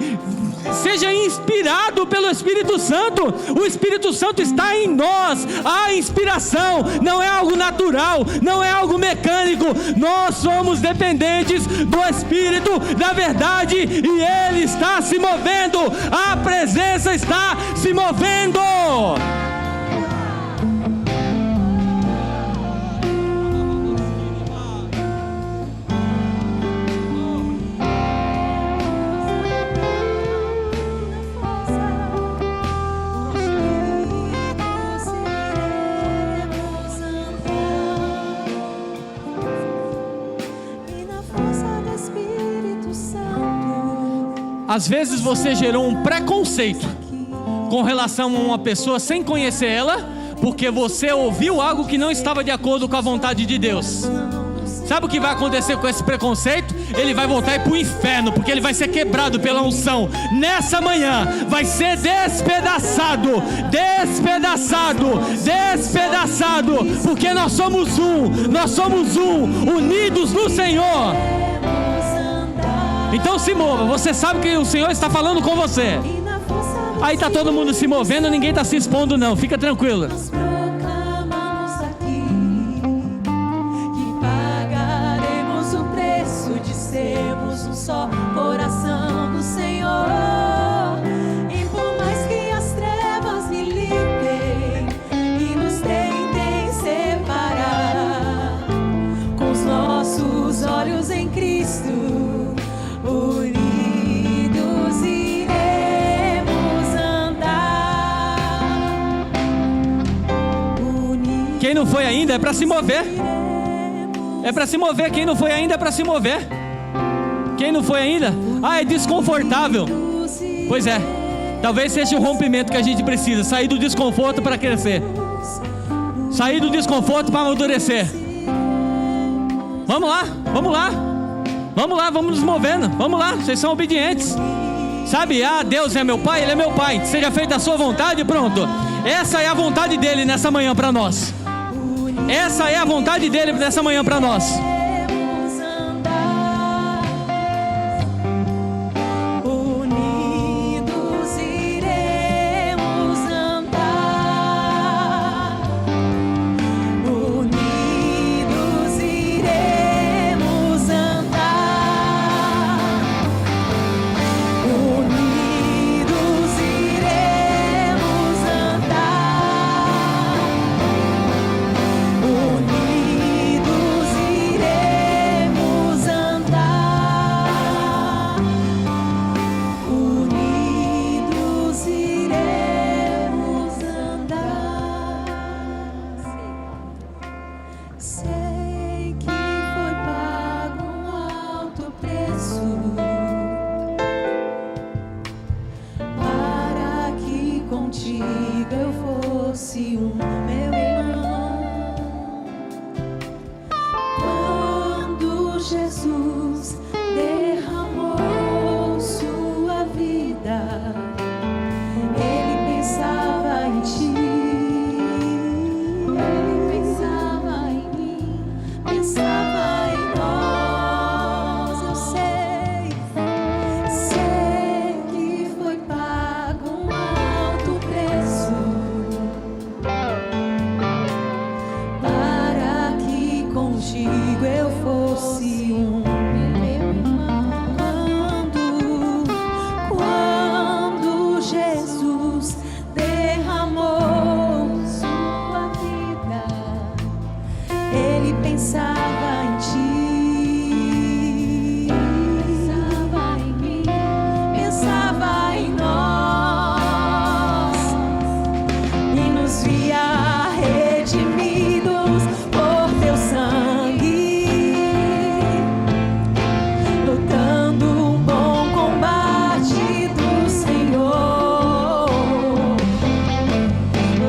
seja inspirado pelo Espírito Santo. O Espírito Santo está em nós. A inspiração não é algo natural, não é algo mecânico. Nós somos dependentes do Espírito da verdade, e Ele está se movendo. A presença está se movendo. Às vezes você gerou um preconceito com relação a uma pessoa sem conhecer ela, porque você ouviu algo que não estava de acordo com a vontade de Deus. Sabe o que vai acontecer com esse preconceito? Ele vai voltar para o inferno, porque ele vai ser quebrado pela unção. Nessa manhã vai ser despedaçado, despedaçado, despedaçado, porque nós somos um, unidos no Senhor. Então se mova, você sabe que o Senhor está falando com você. Aí está todo mundo se movendo, ninguém está se expondo não, fica tranquilo. Nós proclamamos aqui que pagaremos o preço de sermos um só coração do Senhor. E por mais que as trevas militem e nos tentem separar, com os nossos olhos em Cristo, unidos iremos andar. Quem não foi ainda é para se mover. É para se mover. Quem não foi ainda é para se mover. Quem não foi ainda? Ah, é desconfortável. Pois é. Talvez seja o rompimento que a gente precisa. Sair do desconforto para crescer. Sair do desconforto para amadurecer. Vamos lá, vamos lá. Vamos lá, vamos nos movendo. Vamos lá, vocês são obedientes. Sabe, Deus é meu Pai, Ele é meu Pai. Seja feita a sua vontade, pronto. Essa é a vontade dEle nessa manhã para nós. Essa é a vontade dEle nessa manhã para nós. Unidos Sei que foi pago um alto preço para que contigo eu fosse um meu irmão. Quando Jesus derramou sua vida, Ele pensava em ti. Ele pensava em mim, pensava em nós. Eu sei que foi pago um alto preço para que contigo eu fosse um meu irmão. Quando Jesus derramou sua vida, Ele pensava em ti, pensava em mim, pensava em nós, e nos via redimidos por teu sangue, lutando um bom combate do Senhor,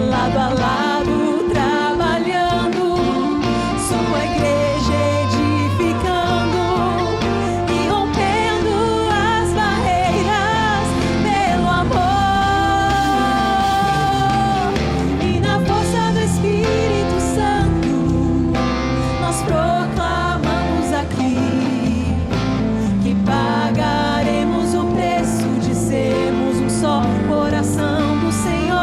lado a lado trabalhando, sua igreja edificando e rompendo as barreiras pelo amor. E na força do Espírito Santo nós proclamamos aqui que pagaremos o preço de sermos um só coração do Senhor.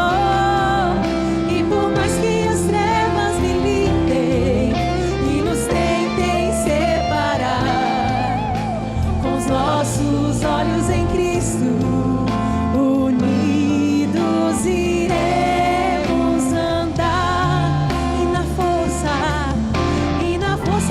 E por mais que as trevas militem e nos tentem separar, com os nossos olhos em Cristo, unidos iremos andar. E na força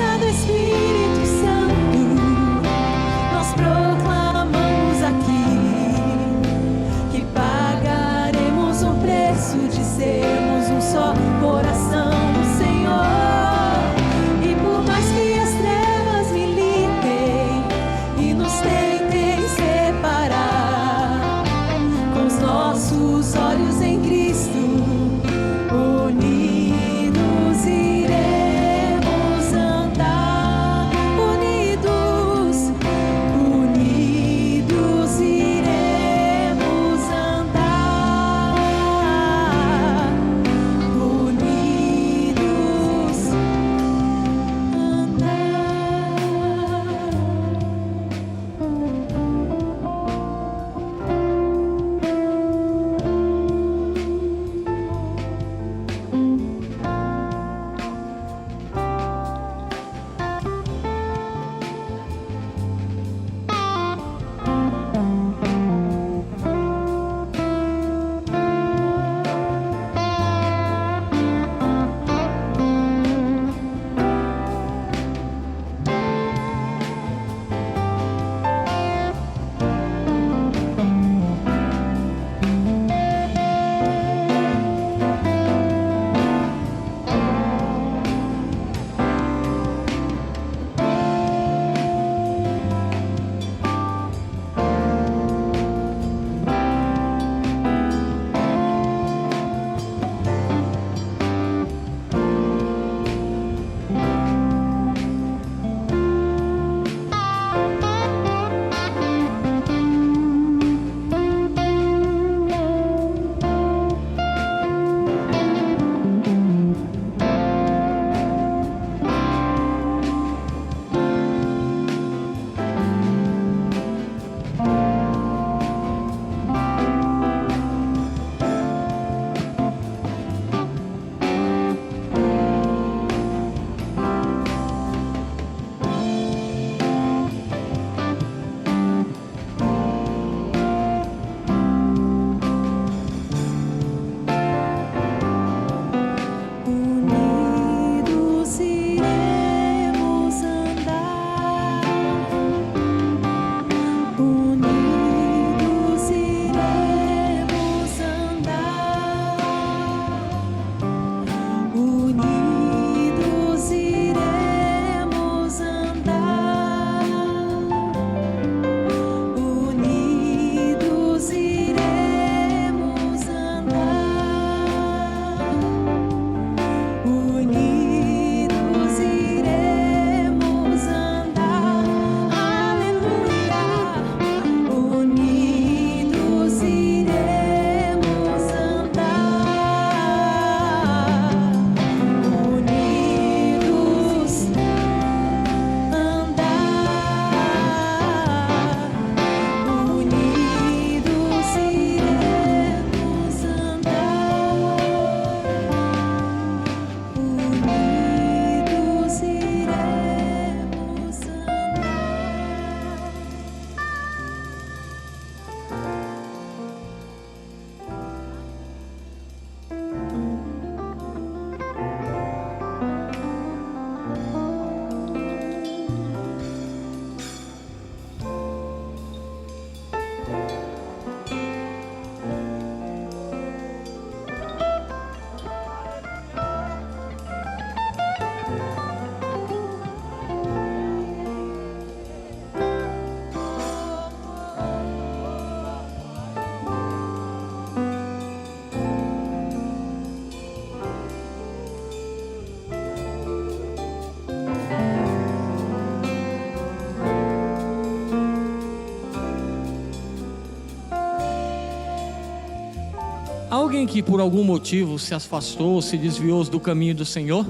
alguém que por algum motivo se afastou, se desviou do caminho do Senhor,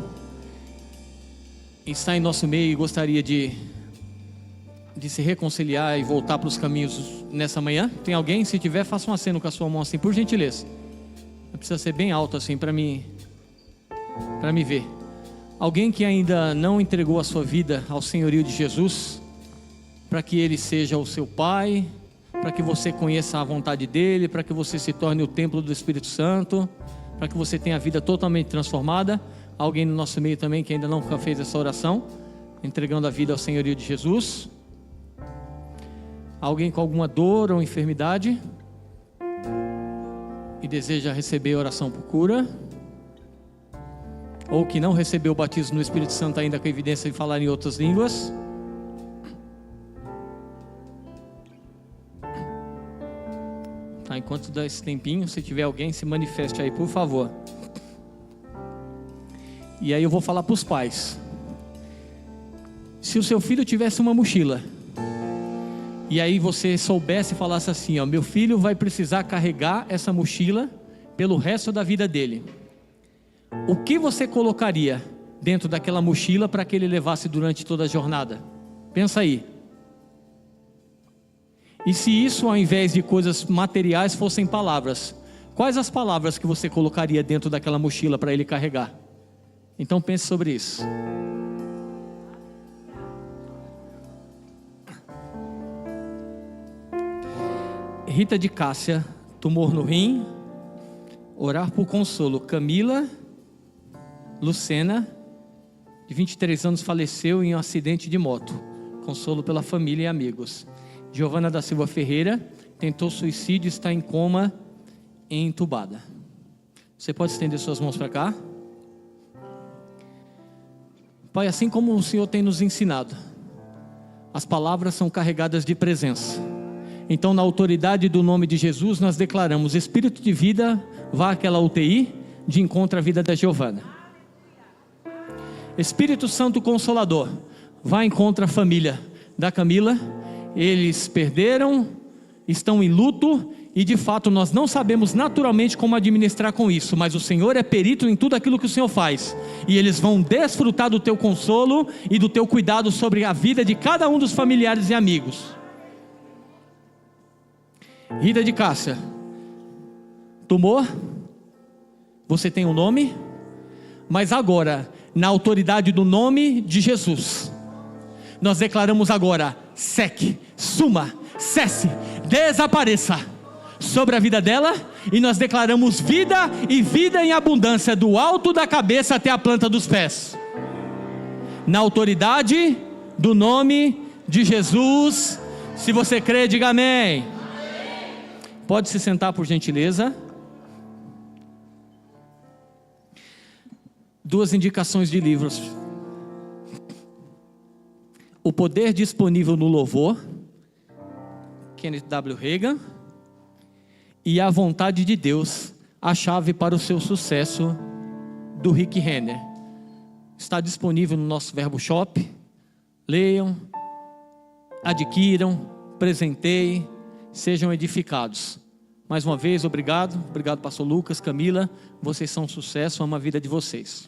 está em nosso meio e gostaria de se reconciliar e voltar para os caminhos nessa manhã? Tem alguém? Se tiver, faça um aceno com a sua mão assim, por gentileza. Precisa ser bem alto assim para me ver. Alguém que ainda não entregou a sua vida ao senhorio de Jesus, para que Ele seja o seu Pai, para que você conheça a vontade dEle, para que você se torne o templo do Espírito Santo, para que você tenha a vida totalmente transformada. Alguém no nosso meio também que ainda nunca fez essa oração, entregando a vida ao senhorio de Jesus? Alguém com alguma dor ou enfermidade e deseja receber oração por cura? Ou que não recebeu o batismo no Espírito Santo ainda com evidência de falar em outras línguas? Tá, enquanto dá esse tempinho, se tiver alguém, se manifeste aí, por favor. E aí eu vou falar para os pais. Se o seu filho tivesse uma mochila, e aí você soubesse e falasse assim, ó, meu filho vai precisar carregar essa mochila pelo resto da vida dele, o que você colocaria dentro daquela mochila para que ele levasse durante toda a jornada? Pensa aí. E se isso, ao invés de coisas materiais, fossem palavras, quais as palavras que você colocaria dentro daquela mochila para ele carregar? Então pense sobre isso. Rita de Cássia, tumor no rim. Orar por consolo. Camila Lucena, de 23 anos, faleceu em um acidente de moto. Consolo pela família e amigos. Giovana da Silva Ferreira tentou suicídio e está em coma e entubada. Você pode estender suas mãos para cá? Pai, assim como o Senhor tem nos ensinado, as palavras são carregadas de presença. Então, na autoridade do nome de Jesus, nós declaramos: Espírito de vida, vá àquela UTI de encontro à vida da Giovana. Espírito Santo Consolador, vá encontro à família da Camila. Eles perderam, estão em luto, e de fato nós não sabemos naturalmente como administrar com isso, mas o Senhor é perito em tudo aquilo que o Senhor faz, e eles vão desfrutar do teu consolo e do teu cuidado sobre a vida de cada um dos familiares e amigos. Rita de Cássia, tumor, você tem um nome, mas agora, na autoridade do nome de Jesus, nós declaramos agora: seque, suma, cesse, desapareça sobre a vida dela, e nós declaramos vida e vida em abundância, do alto da cabeça até a planta dos pés, na autoridade do nome de Jesus. Se você crê, diga amém. Pode se sentar, por gentileza. Duas indicações de livros: O Poder Disponível no Louvor, Kenneth W. Hagin, e A Vontade de Deus, a Chave para o Seu Sucesso, do Rick Renner. Está disponível no nosso Verbo Shop. Leiam, adquiram, presenteiem, sejam edificados. Mais uma vez, obrigado, pastor Lucas, Camila, vocês são um sucesso, amo a vida de vocês.